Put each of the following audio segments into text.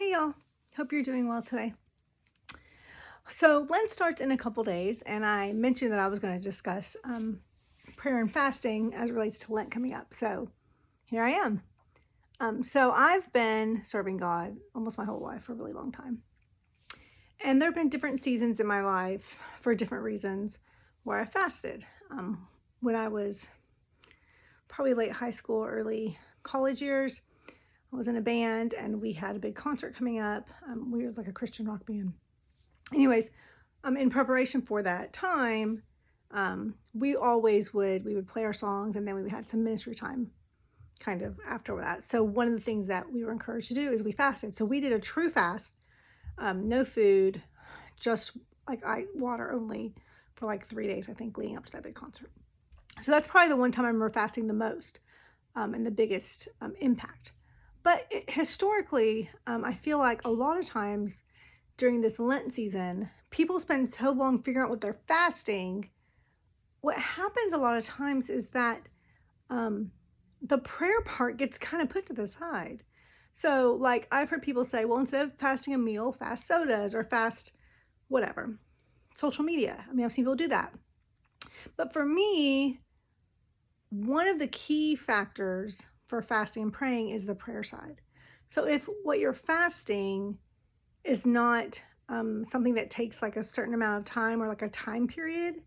Hey y'all, hope you're doing well today. So Lent starts in a couple days, and I mentioned that I was going to discuss prayer and fasting as it relates to Lent coming up. So here I am. So I've been serving God almost my whole life for a really long time. And there have been different seasons in my life for different reasons where I fasted. When I was probably late high school, early college years, I was in a band and we had a big concert coming up. We was like a Christian rock band. Anyways, in preparation for that time, we would play our songs and then we had some ministry time kind of after that. So one of the things that we were encouraged to do is we fasted. So we did a true fast, no food, just like water only for like 3 days, I think, leading up to that big concert. So that's probably the one time I remember fasting the most and the biggest impact. But historically, I feel like a lot of times during this Lent season, people spend so long figuring out what they're fasting. What happens a lot of times is that the prayer part gets kind of put to the side. So, like, I've heard people say, well, instead of fasting a meal, fast sodas or fast whatever, social media. I mean, I've seen people do that. But for me, one of the key factors for fasting and praying is the prayer side. So, if what you're fasting is not something that takes like a certain amount of time or like a time period,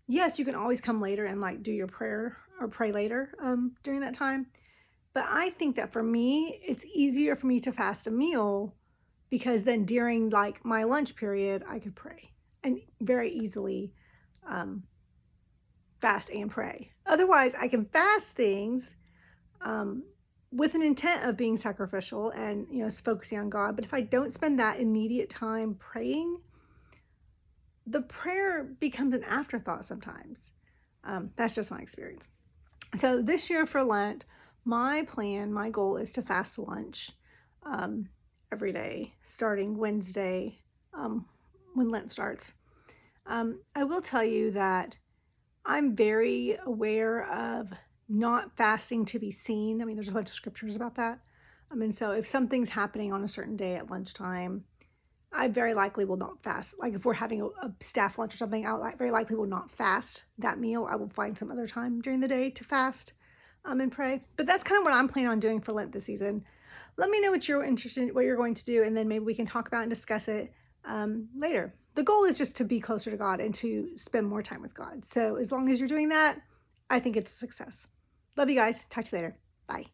yes, you can always come later and like do your prayer or pray later during that time. But I think that for me, it's easier for me to fast a meal because then during like my lunch period, I could pray and very easily fast and pray. Otherwise, I can fast things with an intent of being sacrificial and focusing on God. But if I don't spend that immediate time praying, the prayer becomes an afterthought sometimes. That's just my experience. So this year for Lent, my goal is to fast lunch every day, starting Wednesday when Lent starts. I will tell you that I'm very aware of not fasting to be seen. I mean, there's a bunch of scriptures about that. And so if something's happening on a certain day at lunchtime, I very likely will not fast. Like if we're having a staff lunch or something, very likely will not fast that meal. I will find some other time during the day to fast and pray. But that's kind of what I'm planning on doing for Lent this season. Let me know what you're interested in, what you're going to do, and then maybe we can talk about and discuss it later. The goal is just to be closer to God and to spend more time with God. So as long as you're doing that, I think it's a success. Love you guys. Talk to you later. Bye.